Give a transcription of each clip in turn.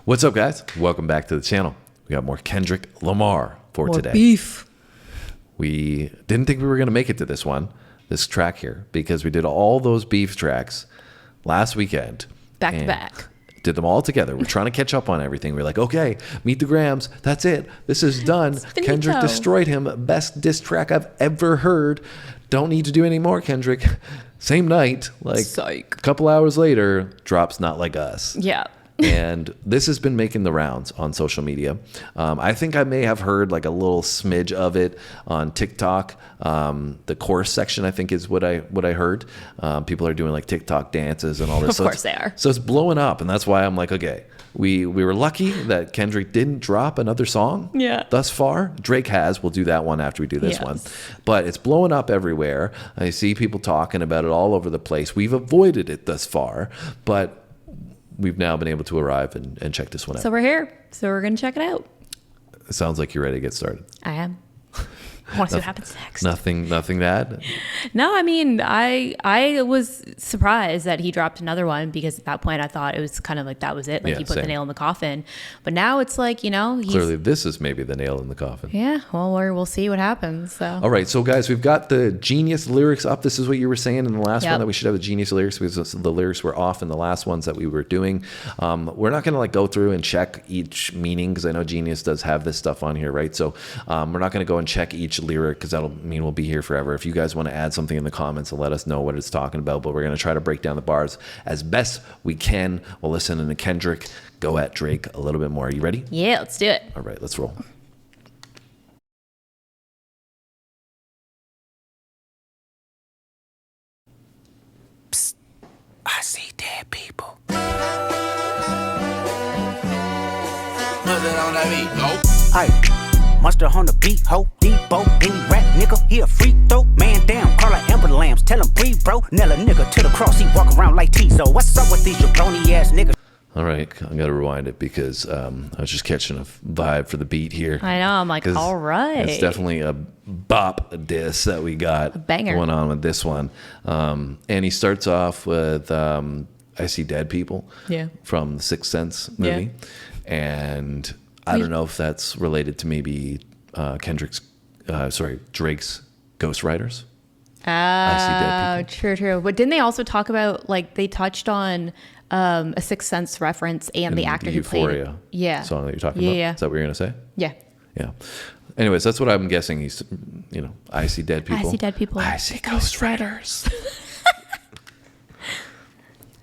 What's up, guys? Welcome back to the channel. We got more Kendrick Lamar for more today. Beef. We didn't think we were going to make it to this track here, because we did all those beef tracks last weekend. Back to back. Did them all together. We're trying to catch up on everything. We're like, okay, meet the Grams. That's it. This is done. Kendrick destroyed him. Best diss track I've ever heard. Don't need to do any more, Kendrick. Same night, like Psych. a couple hours later, drops Not Like Us. Yeah. And this has been making the rounds on social media. I think I may have heard like a little smidge of it on TikTok. The chorus section, I think, is what I heard. People are doing like TikTok dances and all this. Of course they are. So it's blowing up, and that's why I'm like, okay, we were lucky that Kendrick didn't drop another song. Yeah. Thus far, Drake has. We'll do that one after we do this one. But it's blowing up everywhere. I see people talking about it all over the place. We've avoided it thus far, but we've now been able to arrive and check this one out. So we're here. So we're going to check it out. It sounds like you're ready to get started. I am. I want to see what happens next. Nothing to add? No, I mean, I was surprised that he dropped another one, because at that point I thought it was kind of like that was it. Like he put the nail in the coffin. But now it's like, you know. Clearly this is maybe the nail in the coffin. Yeah, well, we'll see what happens. So. All right, so guys, we've got the Genius lyrics up. This is what you were saying in the last one, that we should have the Genius lyrics, because the lyrics were off in the last ones that we were doing. We're not going to like go through and check each meaning, because I know Genius does have this stuff on here, right? So we're not going to go and check each lyric, because that'll mean we'll be here forever. If you guys want to add something in the comments and let us know what it's talking about, but we're going to try to break down the bars as best we can. We'll listen to Kendrick go at Drake a little bit more. Are you ready? Yeah, let's do it. All right, let's roll. Psst, I see dead people. Aye, monster on the beat, ho, Debo, any rap nigga, he a free throw. Man down, call her Amber Lambs, tell him breathe, bro. Nail a nigga to the cross, he walk around like Tizo. What's up with these jabroni ass niggas? All right, I'm going to rewind it, because I was just catching a vibe for the beat here. I know, I'm like, all right. It's definitely a bop diss that we got a banger going on with this one. And he starts off with I See Dead People from the Sixth Sense movie. And I don't know if that's related to maybe Drake's Ghostwriters. I See Dead People. True. But didn't they also talk about, like, they touched on a Sixth Sense reference and the actor who played Euphoria song that you're talking about? Yeah. Is that what you're going to say? Yeah. Yeah. Anyways, that's what I'm guessing. He's, I see dead people. I see dead people. I see ghostwriters.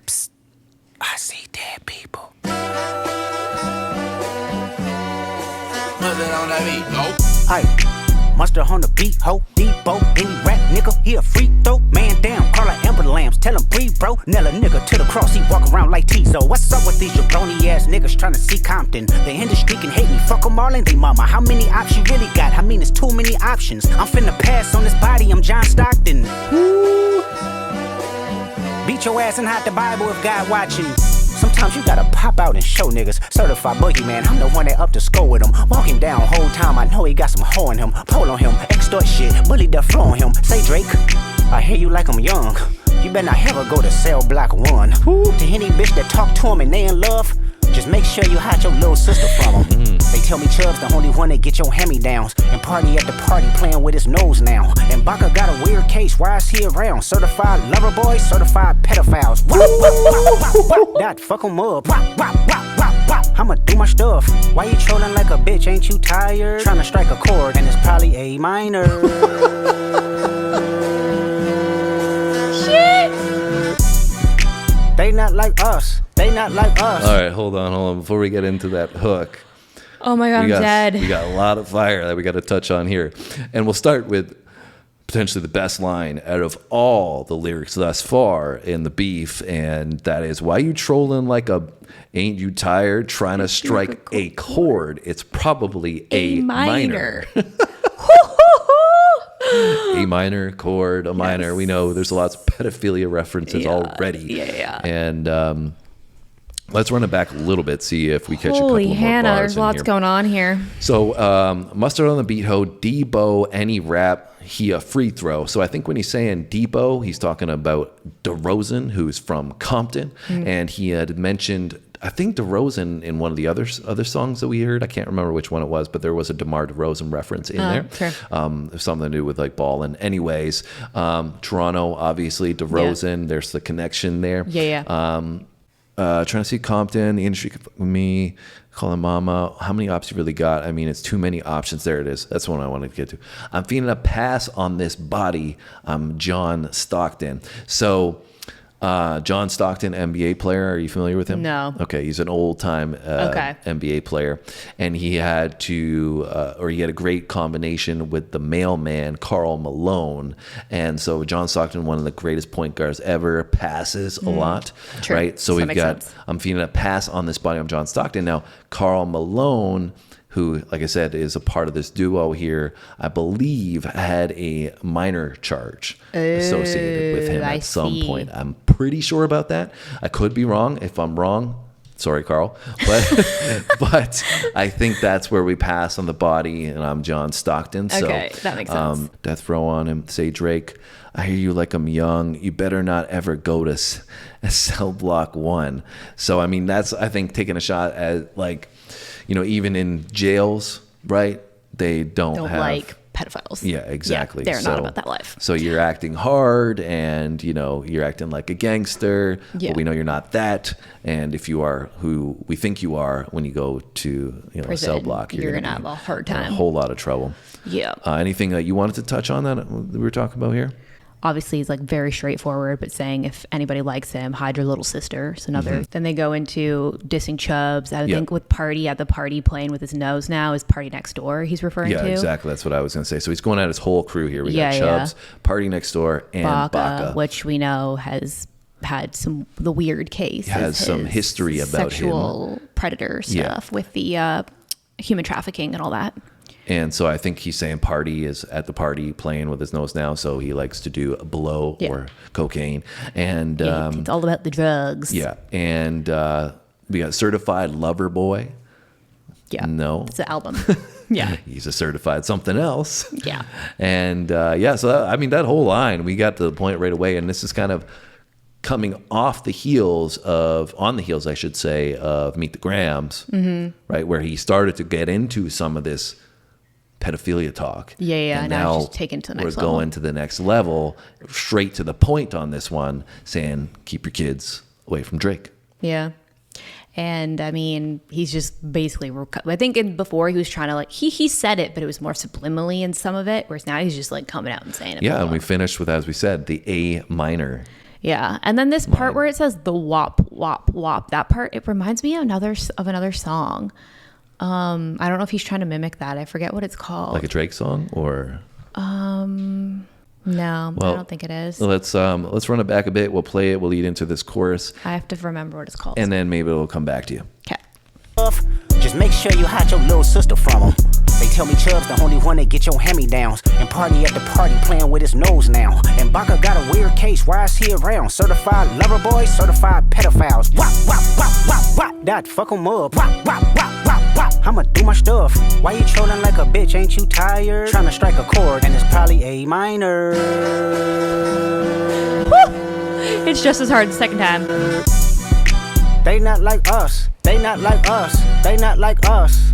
Psst, I see dead people. Aye, monster on the beat, ho, Debo, any rap nigga, he a free throw. Man down, call her Amber Lambs, tell him breathe, bro. Nail a nigga to the cross, he walk around like Tizo. What's up with these jabroni ass niggas trying to see Compton? The industry can hate me, fuck them all and they mama. How many options you really got? I mean, it's too many options. I'm finna pass on this body, I'm John Stockton. Woo. Beat your ass and hide the Bible if God watching. Sometimes you gotta pop out and show niggas. Certified boogeyman, I'm the one that up to score with him. Walk him down whole time, I know he got some hoe in him. Pull on him, extort shit, bully the flow on him. Say Drake, I hear you like I'm young. You better not ever go to cell block 1. To any bitch that talk to him and they in love, just make sure you hide your little sister from him. They tell me Chubb's the only one that get your hand-me-downs, and party at the party playing with his nose now. And Baka got a weird case, why is he around? Certified lover boys, certified pedophiles. That fuck him up. I'ma do my stuff. Why you trolling like a bitch? Ain't you tired? Trying to strike a chord, and it's probably A minor. Shit! They not like us. They not like us. All right, hold on. Before we get into that hook. Oh my God, I'm dead. We got a lot of fire that we got to touch on here. And we'll start with potentially the best line out of all the lyrics thus far in the beef. And that is, why you trolling like a, ain't you tired trying to strike a chord? It's probably A minor. A minor, chord, a minor. We know there's lots of pedophilia references already. Yeah. And let's run it back a little bit, see if we catch a couple Holy more Hannah, bars there's in lots here. going on here. So Mustard on the beat, ho, Debo, any rap, he a free throw. So I think when he's saying Debo, he's talking about DeRozan, who's from Compton, and he had mentioned I think DeRozan in one of the other songs that we heard, I can't remember which one it was, but there was a DeMar DeRozan reference in there. Sure. Something to do with like ballin'. Anyways, Toronto, obviously, DeRozan, there's the connection there. Yeah. Trying to see Compton, the industry with me, calling mama. How many options you really got? I mean, it's too many options. There it is. That's the one I wanted to get to. I'm feeling a pass on this body. I'm John Stockton. So, John Stockton, NBA player. Are you familiar with him? No. Okay, he's an old-time NBA player, and he had a great combination with the mailman Karl Malone, and so John Stockton, one of the greatest point guards ever, passes a lot, True. right? So we've got sense. I'm feeling a pass on this body of John Stockton. Now, Karl Malone, who, like I said, is a part of this duo here, I believe had a minor charge associated with him at some point. I'm pretty sure about that. I could be wrong. If I'm wrong, sorry, Carl. But I think that's where we pass on the body, and I'm John Stockton. Okay, that makes sense. Death row on him. Say, Drake, I hear you like I'm young. You better not ever go to cell block 1. So, I mean, that's, I think, taking a shot at, like, you know, even in jails, right? They don't have like pedophiles. Yeah, exactly. Yeah, they're not about that life. So you're acting hard, and you know you're acting like a gangster, but we know you're not that. And if you are who we think you are, when you go to a cell block, you're gonna have a hard time, a whole lot of trouble. Yeah. Anything that you wanted to touch on that we were talking about here? Obviously, he's like very straightforward, but saying if anybody likes him, hide your little sister. So Then they go into dissing Chubbs. I think with Party at the party playing with his nose now is Party Next Door he's referring to. Yeah, exactly. That's what I was going to say. So he's going at his whole crew here. We got Chubbs, Party Next Door, and Baca, which we know has had the weird case. Has some history about sexual predator stuff with the human trafficking and all that. And so I think he's saying Party is at the party playing with his nose now, so he likes to do blow or cocaine. And it's all about the drugs. Yeah. And we got Certified Lover Boy. Yeah. No. It's an album. Yeah. He's a certified something else. Yeah. And so that whole line, we got to the point right away, and this is kind of coming on the heels, I should say, of Meet the Grams, right, where he started to get into some of this pedophilia talk. Yeah. And now just taken to the next level. We're going to the next level, straight to the point on this one, saying keep your kids away from Drake. Yeah. And I mean, he's just basically, I think before he was trying to like, he said it, but it was more subliminally in some of it, whereas now he's just like coming out and saying it. Yeah, and we finished with, as we said, the A minor. Yeah, and then this part where it says the wop, wop, wop, that part, it reminds me of another song. I don't know if he's trying to mimic that. I forget what it's called. Like a Drake song, or? No, I don't think it is. Let's run it back a bit. We'll play it. We'll lead into this chorus. I have to remember what it's called. And then maybe it'll come back to you. Okay. Just make sure you hide your little sister from him. They tell me Chubb's the only one that get your hand-me-downs. And Party at the party playing with his nose now. And Baca got a weird case, why is he around? Certified lover boys, certified pedophiles. Wop, wop, wop, wop, wop. That fuck him up. Wop, wop, wop, wop, wop. I'ma do my stuff. Why you trolling like a bitch, ain't you tired? Trying to strike a chord, and it's probably A minor. Woo! It's just as hard the second time. They not like us. They not like us. They not like us.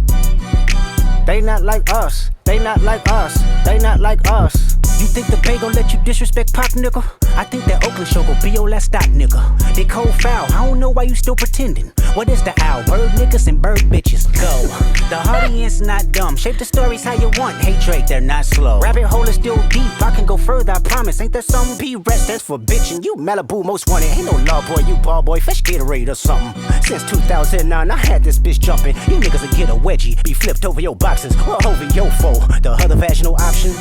They not like us. They not like us. They not like us. You think the Bay gon' let you disrespect Pop, nigga? I think that Oakland show gon' be your last stop, nigga. They cold foul, I don't know why you still pretending. What is the owl? Bird niggas and bird bitches. Go. The audience not dumb. Shape the stories how you want. Hey Drake, they're not slow. Rabbit hole is still deep. I can go further, I promise. Ain't that something? P-Rest, that's for bitchin'. You Malibu most wanted. Ain't no law boy, you ball boy. Fresh Gatorade or something. Since 2009, I had this bitch jumping. You niggas will get a wedgie. Be flipped over your boxes or over your foe. The other vaginal option.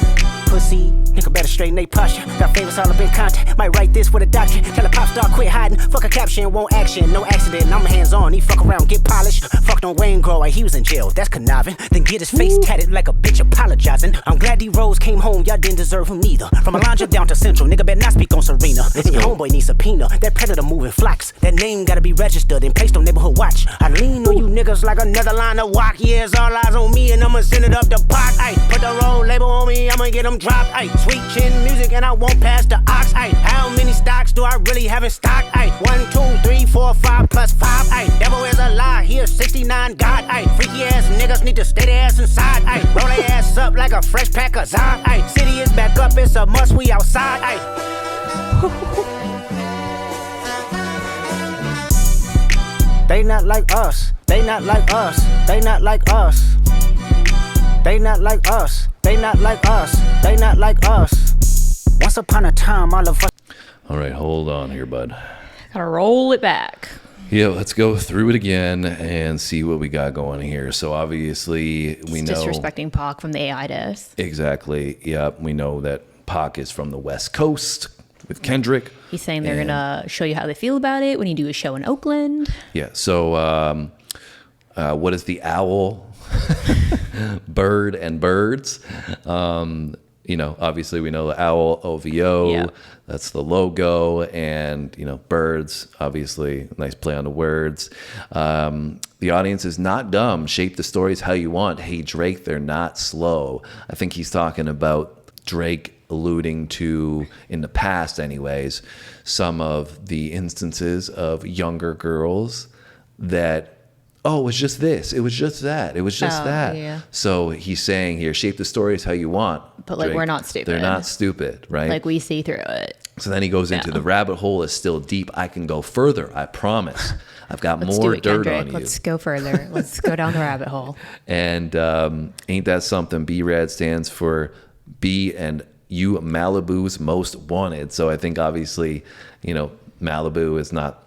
Pussy. Nigga better straighten they posture. Got favorites all up in contact. Might write this with a doctor. Tell a pop star quit hiding. Fuck a caption, won't action. No accident, I'm hands on. He fuck around, get polished. Fucked on Wayne Grow, he was in jail. That's conniving. Then get his face tatted like a bitch apologizing. I'm glad D-Rose came home, y'all didn't deserve him neither. From Alondra down to Central, nigga better not speak on Serena. And your homeboy needs subpoena. That predator moving flocks. That name gotta be registered and placed on neighborhood watch. I lean on you niggas like another line of walk. Yeah, it's all eyes on me and I'ma send it up the pot. Ay, put the roll label on me, I'ma get them dropped. Ay, sweet chin music and I won't pass the ox. Ay, how many stocks do I really have in stock? Ay, 1, 2, 3, 4, 5 plus 5. Ay, devil is 9 God, ayy. Freaky ass niggas need to stay their ass inside, ayy. Roll their ass up like a fresh pack of Zod, ayy. City is back up, it's a must, we outside, ayy. They not like us, they not like us, they not like us. They not like us, they not like us, they not like us. Once upon a time, all of us. All right, hold on here, bud. Gotta roll it back. Yeah, let's go through it again and see what we got going here. So obviously we know Disrespecting Pac from the AI disc. Exactly. Yeah, we know that Pac is from the West Coast with Kendrick. He's saying they're gonna show you how they feel about it when you do a show in Oakland. Yeah. So what is the owl? Bird and birds. Obviously we know the owl, OVO. Yeah. That's the logo, and birds, obviously, nice play on the words. The audience is not dumb. Shape the stories how you want. Hey, Drake, they're not slow. I think he's talking about Drake alluding to, in the past anyways, some of the instances of younger girls that, oh, it was just this, it was just that, it was just that. Yeah. So he's saying here, shape the stories how you want. But like, Drake, we're not stupid. They're not stupid, right? Like, we see through it. So then he goes into the rabbit hole is still deep. I can go further. I promise. I've got more dirt on you. Let's go further. Let's go down the rabbit hole. And ain't that something? B-Rad stands for B and U, Malibu's most wanted. So I think obviously, Malibu is not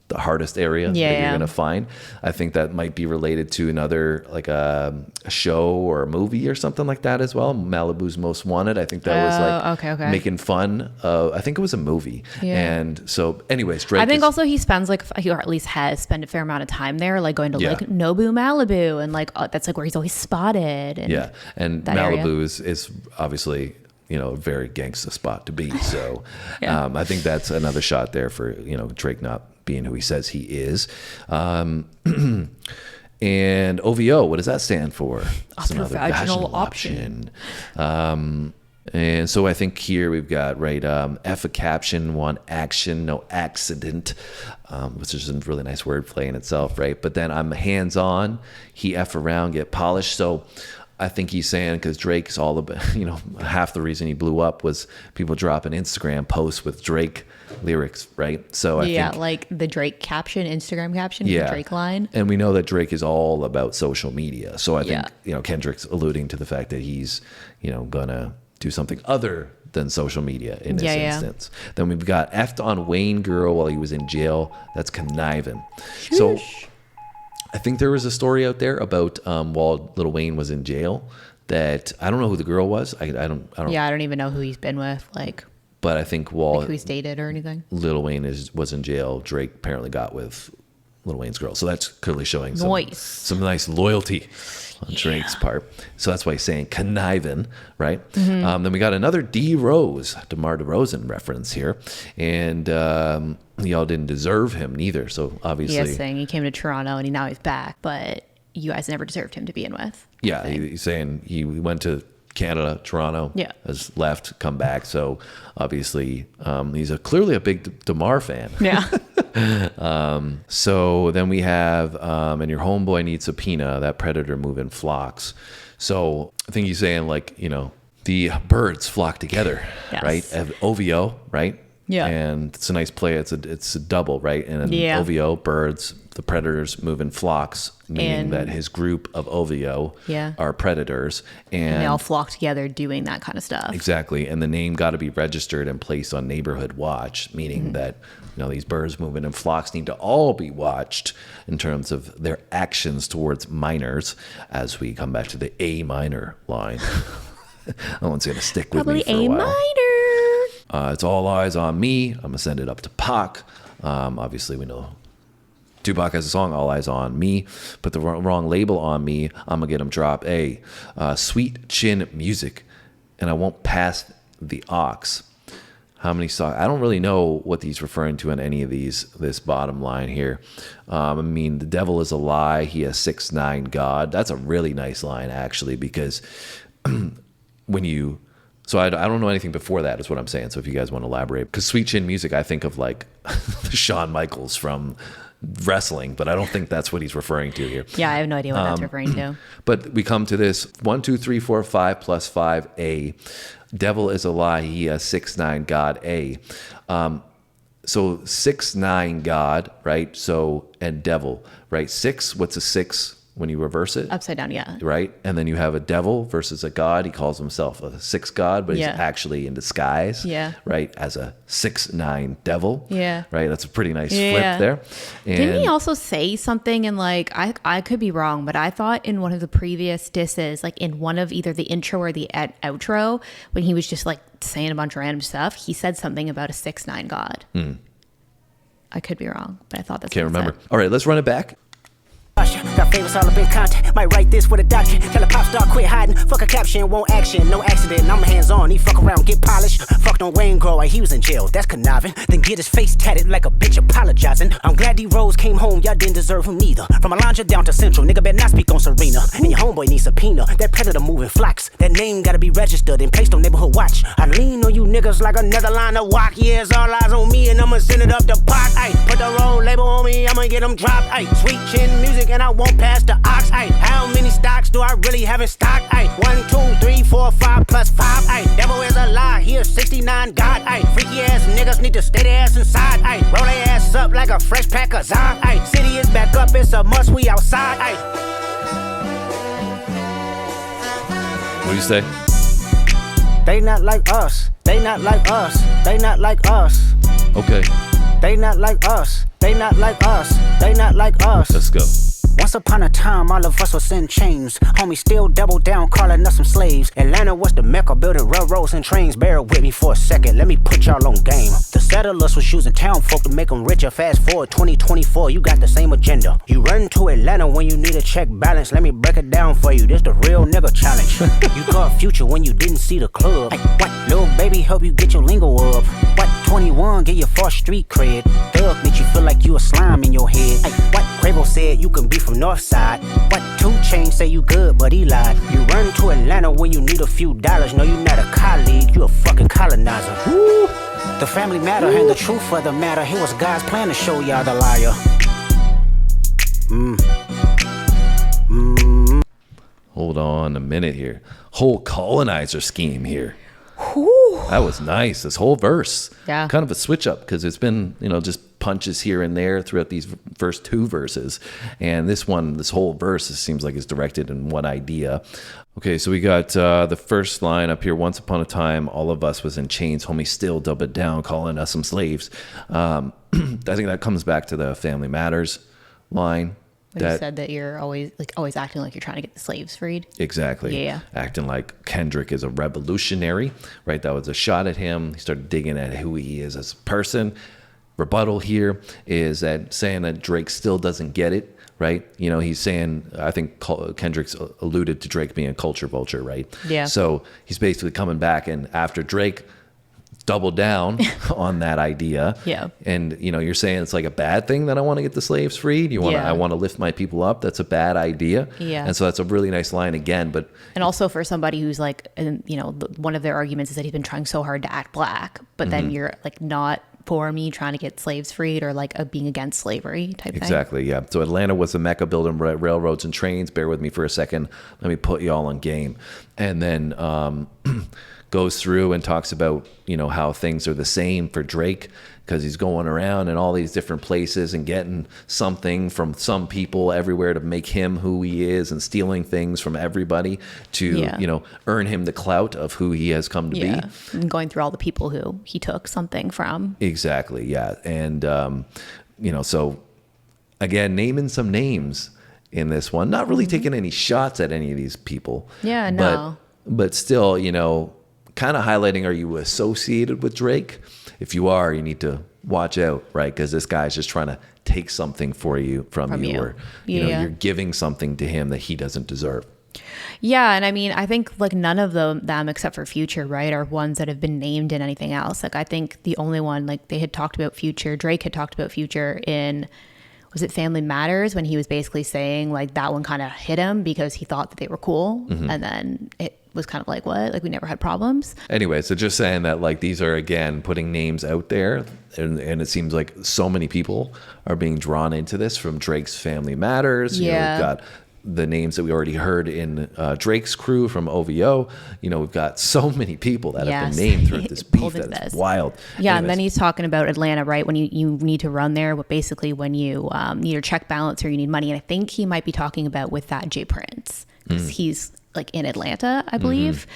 the hardest area that you're going to find. I think that might be related to another, like a show or a movie or something like that as well. Malibu's Most Wanted. I think that was like making fun of, I think it was a movie. Yeah. And so anyways, Drake I think also he spends or at least has spent a fair amount of time there, like going to like Nobu, Malibu. And like, that's like where he's always spotted. And and Malibu is obviously, a very gangsta spot to be. So I think that's another shot there for, Drake not being who he says he is. And OVO, what does that stand for? It's another vaginal option. And so I think here we've got, right, F a caption, one action, no accident, which is a really nice wordplay in itself, right? But then I'm hands-on, he F around, get polished. So I think he's saying, because Drake's all about, half the reason he blew up was people dropping Instagram posts with Drake lyrics, right? So I think, like the Drake caption, Instagram caption, the Drake line. And we know that Drake is all about social media. So I think, Kendrick's alluding to the fact that he's, gonna do something other than social media in this instance. Then we've got F'd on Wayne girl while he was in jail. That's conniving. Sheesh. So I think there was a story out there about while Lil Wayne was in jail that I don't know who the girl was. I don't. Yeah, I don't even know who he's been with. But I think while who he's dated or anything. Lil Wayne was in jail, Drake apparently got with Lil Wayne's girl. So that's clearly showing some nice loyalty on Drake's part. So that's why he's saying conniving, right? Mm-hmm. Then we got another DeMar DeRozan reference here, and y'all didn't deserve him neither. So obviously, he's saying he came to Toronto and now he's back, but you guys never deserved him to be in with. Yeah, he's saying he went to Canada, Toronto, has left, come back. So obviously, he's clearly a big DeMar fan. Yeah. So then we have, and your homeboy needs subpoena, that predator move in flocks. So I think he's saying the birds flock together, right? OVO, right? Yeah. And it's a nice play. It's a double, right? And then OVO, birds, the predators move in flocks, meaning that his group of OVO are predators. And they all flock together doing that kind of stuff. Exactly. And the name got to be registered and placed on neighborhood watch, meaning that these birds moving in flocks need to all be watched in terms of their actions towards minors as we come back to the A minor line. That one's going to stick with me for a while. Probably A minor. It's all eyes on me. I'm going to send it up to Pac. Obviously, we know Tupac has a song, All Eyes on Me. Put the wrong label on me, I'm going to get him drop A. Sweet chin music. And I won't pass the aux. How many songs? I don't really know what he's referring to in any of this bottom line here. The devil is a lie. He has 6'9" God. That's a really nice line, actually, because so I don't know anything before that is what I'm saying. So if you guys want to elaborate, because sweet chin music, I think of like Shawn Michaels from wrestling, but I don't think that's what he's referring to here. Yeah, I have no idea what that's referring to. But we come to this 1, 2, 3, 4, 5 plus 5 A. Devil is a lie. He has 6, 9 God A. So 6, 9 God, right? So and devil, right? 6. What's a 6 when you reverse it? Upside down, yeah. Right? And then you have a devil versus a god. He calls himself a 6 god, but he's actually in disguise. Yeah. Right? As a 6, 9 devil. Yeah. Right? That's a pretty nice flip there. And didn't he also say something in like, I could be wrong, but I thought in one of the previous disses, like in one of either the intro or the outro, when he was just like saying a bunch of random stuff, he said something about a 6, 9 god. I could be wrong, but I thought that's can't remember. All right, let's run it back. Got famous all up in content. Might write this with a doctrine. Tell a pop star quit hiding. Fuck a caption, won't action. No accident, I'm hands on. He fuck around, get polished. Fucked on Wayne Grower, he was in jail. That's conniving. Then get his face tatted like a bitch apologizing. I'm glad D-Rose came home, y'all didn't deserve him neither. From Alondra down to Central, nigga better not speak on Serena. And your homeboy needs subpoena. That predator moving flocks. That name gotta be registered and placed on neighborhood watch. I lean on you niggas like another line of walk. Yeah, it's all eyes on me and I'ma send it up the pot. Ay, put the wrong label on me, I'ma get them dropped. Ay, sweet chin music and I won't pass the ox. Ay, how many stocks do I really have in stock? Ay, 1, 2, 3, 4, 5 plus 5. Ay, devil is a lie, here 69 God. Ay, freaky ass niggas need to stay their ass inside. Ay, roll their ass up like a fresh pack of Zod. Ay, city is back up, it's a must, we outside. Ay. What do you say? They not like us, they not like us, they not like us. Okay. They not like us, they not like us, they not like us. Let's go. Once upon a time, all of us was in chains. Homie still double down, calling us some slaves. Atlanta was the mecca, building railroads and trains. Bear with me for a second, let me put y'all on game. The settlers was using town folk to make them richer. Fast forward 2024, you got the same agenda. You run to Atlanta when you need a check balance. Let me break it down for you, this the real nigga challenge. You caught Future when you didn't see the club. Ay, what, little baby help you get your lingo up. What, 21 get your first street cred. Thug make you feel like you a slime in your head. Ay, what, Quavo said you can be from Northside. What, 2 Chainz say you good but he lied. You run to Atlanta when you need a few dollars. No, you not a colleague, you a fucking colonizer. Woo. The family matter and the truth of the matter. Here was God's plan to show y'all the liar. Hold on a minute here. Whole colonizer scheme here. Whew. That was nice. This whole verse. Yeah. Kind of a switch up because it's been, just punches here and there throughout these first 2 verses. And this whole verse, it seems like is directed in one idea. Okay, so we got the first line up here. Once upon a time, all of us was in chains. Homie still doubled down, calling us some slaves. I think that comes back to the Family Matters line. When you said that you're always acting like you're trying to get the slaves freed. Exactly. Yeah. Acting like Kendrick is a revolutionary, right? That was a shot at him. He started digging at who he is as a person. Rebuttal here is that saying that Drake still doesn't get it, right? He's saying, I think Kendrick's alluded to Drake being a culture vulture, right? Yeah. So he's basically coming back, and after Drake double down on that idea. Yeah. And you're saying it's like a bad thing that I want to get the slaves freed. I want to lift my people up. That's a bad idea. Yeah. And so that's a really nice line again. But also for somebody who's like, one of their arguments is that he's been trying so hard to act black, but then you're like not for me trying to get slaves freed or like being against slavery type thing. Exactly. Yeah. So Atlanta was the mecca building railroads and trains. Bear with me for a second. Let me put you all on game. And then, goes through and talks about, how things are the same for Drake because he's going around in all these different places and getting something from some people everywhere to make him who he is and stealing things from everybody to, earn him the clout of who he has come to be. And going through all the people who he took something from. Exactly. Yeah. And, so again, naming some names in this one, not really taking any shots at any of these people. Yeah, no. But still, kind of highlighting, are you associated with Drake? If you are, you need to watch out, right? Because this guy's just trying to take something from you. Or you're giving something to him that he doesn't deserve. Yeah, and I mean, I think like none of them except for Future, right, are ones that have been named in anything else. Like I think the only one, like they had talked about Future, Drake had talked about Future in, was it Family Matters, when he was basically saying like that one kind of hit him because he thought that they were cool, and then was kind of like, what? Like, we never had problems. Anyway, so just saying that, like, these are, again, putting names out there, and it seems like so many people are being drawn into this from Drake's Family Matters. You know, we've got the names that we already heard in Drake's crew from OVO. You know, we've got so many people that have been named through this beef that is wild. Yeah, anyways. And then he's talking about Atlanta, right? When you need to run there, but basically when you need your check balance or you need money. And I think he might be talking about with that Jay Prince, because he's like in Atlanta, I believe.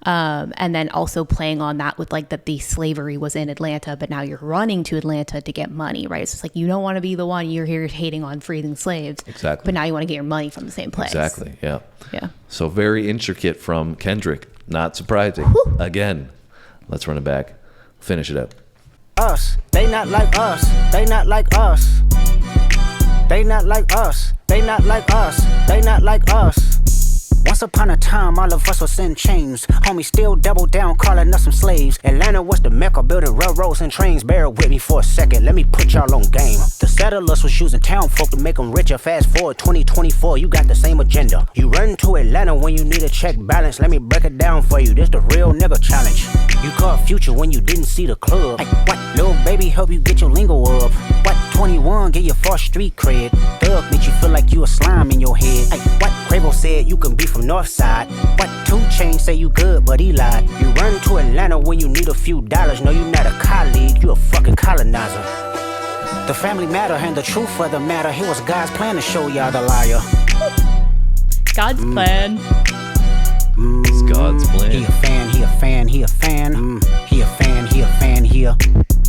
And then also playing on that with like that the slavery was in Atlanta, but now you're running to Atlanta to get money, right? So it's like, you don't want to be the one, you're here hating on freeing slaves. Exactly. But now you want to get your money from the same place. Exactly. Yeah. Yeah. So very intricate from Kendrick. Not surprising. Whew. Again, let's run it back. Finish it up. Us. They not like us. They not like us. They not like us. They not like us. They not like us. Once upon a time, all of us was in chains. Homie still double down, calling us some slaves. Atlanta was the mecca, building railroads and trains. Bear with me for a second, let me put y'all on game. The settlers was using town folk to make them richer. Fast forward 2024, you got the same agenda. You run to Atlanta when you need a check balance. Let me break it down for you, this the real nigga challenge. You caught Future when you didn't see the club. Like, what? Little baby help you get your lingo up. What? 21 get your first street cred. Thug make you feel like you a slime in your head. Like, what? Quavo said you can be from Northside. What? 2 Chainz say you good, but he lied. You run to Atlanta when you need a few dollars. No, you not a colleague, you a fucking colonizer. The family matter and the truth of the matter. Here was God's plan to show y'all the liar. God's plan. It's God's plan. He a fan, he a fan, he a fan. He a fan, he a fan, he a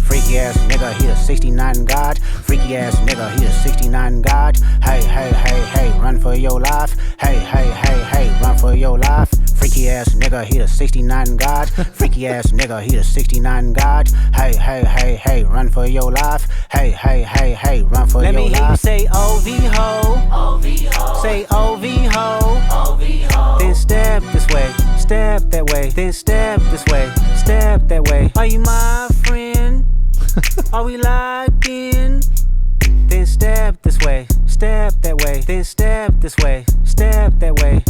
freaky ass nigga, he a 69 God. Freaky ass nigga, he a 69 God. Hey, hey, hey, hey, run for your life. Hey, hey, hey, hey, run for your life. Freaky ass nigga, he a 69 God. Freaky ass nigga, he a 69 God. Hey, hey, hey, hey, run for your life. Hey, hey, hey, hey, run for your life. Let me hear you say OV-ho. OV-ho. Say OV-ho. OV-ho. Then step this way, step that way. Then step this way, step that way. Are you my friend? Are we locked in? Then step this way, step that way. Then step this way, step that way.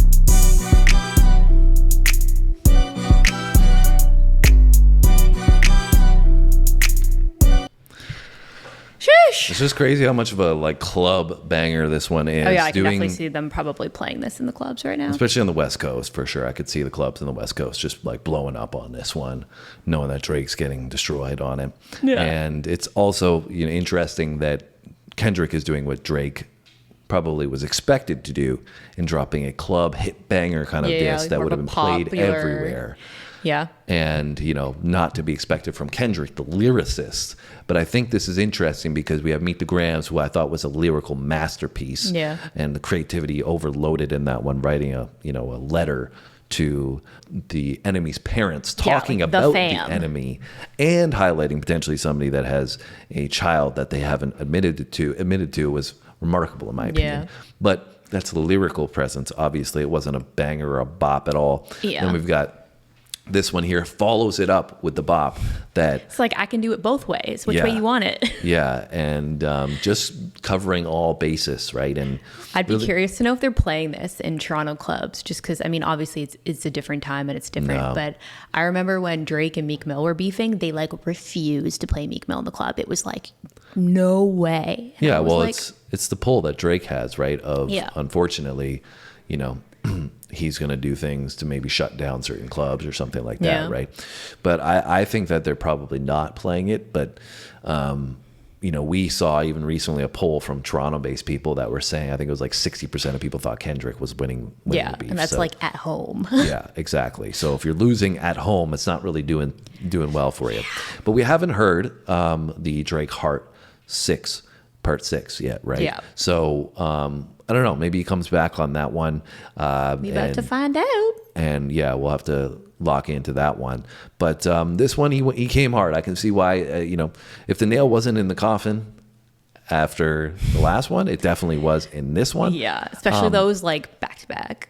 Sheesh. It's just crazy how much of a like club banger this one is. Oh yeah, I can definitely see them probably playing this in the clubs right now. Especially on the West Coast, for sure. I could see the clubs in the West Coast just like blowing up on this one, knowing that Drake's getting destroyed on it. Yeah. And it's also, you know, interesting that Kendrick is doing what Drake probably was expected to do in dropping a club hit banger kind of diss that would have been played everywhere. Yeah. And, you know, not to be expected from Kendrick, the lyricist. But I think this is interesting because we have Meet the Grams, who I thought was a lyrical masterpiece. Yeah. And the creativity overloaded in that one, writing a letter to the enemy's parents, talking about the enemy and highlighting potentially somebody that has a child that they haven't admitted to was remarkable in my opinion. But that's the lyrical presence. Obviously, it wasn't a banger or a bop at all. Yeah. And we've got this one here follows it up with the bop that it's like, I can do it both ways, which way you want it. Yeah. And just covering all bases, right? And I'd be curious to know if they're playing this in Toronto clubs, just because, I mean, obviously it's a different time and it's different, but I remember when Drake and Meek Mill were beefing, they like refused to play Meek Mill in the club. It was like, no way. And well, like, it's the pull that Drake has, right? Of unfortunately, you know, he's going to do things to maybe shut down certain clubs or something like that, right? But I think that they're probably not playing it. But, you know, we saw even recently a poll from Toronto-based people that were saying, I think it was like 60% of people thought Kendrick was winning the beef. And that's like at home. Yeah, exactly. So if you're losing at home, it's not really doing well for you. But we haven't heard the Drake Heart 6, Part 6 yet, right? Yeah. So I don't know. Maybe he comes back on that one. We about to find out. And yeah, we'll have to lock into that one. But this one, he came hard. I can see why. You know, if the nail wasn't in the coffin after the last one, it definitely was in this one. Yeah, especially those like back to back.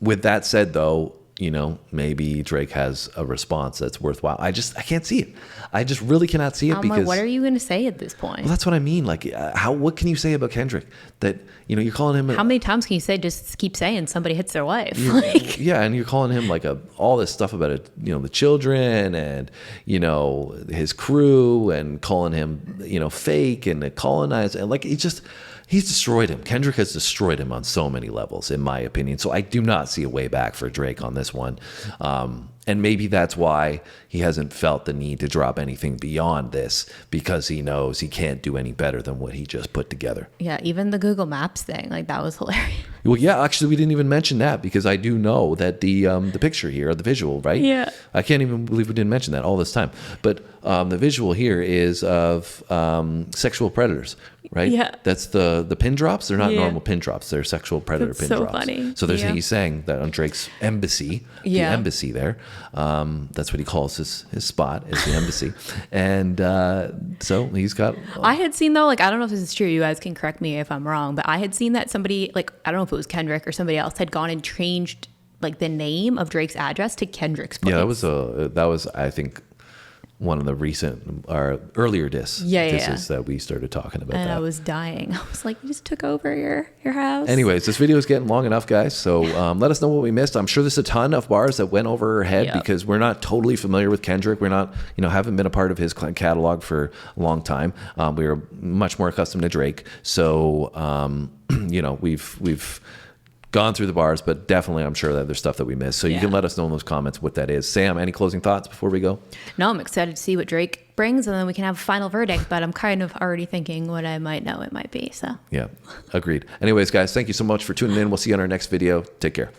With that said, though, you know, maybe Drake has a response that's worthwhile. I can't see it. I just really cannot see it I'm because like, what are you going to say at this point? Well, that's what I mean. Like, what can you say about Kendrick that, you know, you're calling him? How many times can you say, just keep saying somebody hits their wife? Yeah. And you're calling him like all this stuff about it, you know, the children and, you know, his crew and calling him, you know, fake and a colonizer. And like, he's destroyed him. Kendrick has destroyed him on so many levels, in my opinion. So I do not see a way back for Drake on this one. And maybe that's why he hasn't felt the need to drop anything beyond this, because he knows he can't do any better than what he just put together. Yeah, even the Google Maps thing, like that was hilarious. Well, yeah, actually, we didn't even mention that because I do know that the picture here, the visual, right? Yeah. I can't even believe we didn't mention that all this time. But the visual here is of sexual predators, right? Yeah. That's the pin drops. They're not normal pin drops. They're sexual predator pin drops. Funny. So he's saying that on Drake's embassy, the embassy there, that's what he calls his spot, is the embassy. And so he's got... I had seen, though, like, I don't know if this is true. You guys can correct me if I'm wrong, but I had seen that somebody, like, I don't know if it was Kendrick or somebody else, had gone and changed, like, the name of Drake's address to Kendrick's place. Yeah, that was I think, one of the recent, our earlier disses that we started talking about. And I was dying. I was like, you just took over your house. Anyways, this video is getting long enough, guys. So let us know what we missed. I'm sure there's a ton of bars that went over our head because we're not totally familiar with Kendrick. We're not, you know, haven't been a part of his catalog for a long time. We are much more accustomed to Drake. So, you know, we've gone through the bars, but definitely I'm sure that there's stuff that we missed. So you can let us know in those comments what that is. Sam, any closing thoughts before we go? No, I'm excited to see what Drake brings, and then we can have a final verdict, but I'm kind of already thinking what I might know it might be. So yeah, agreed. Anyways, guys, thank you so much for tuning in. We'll see you on our next video. Take care.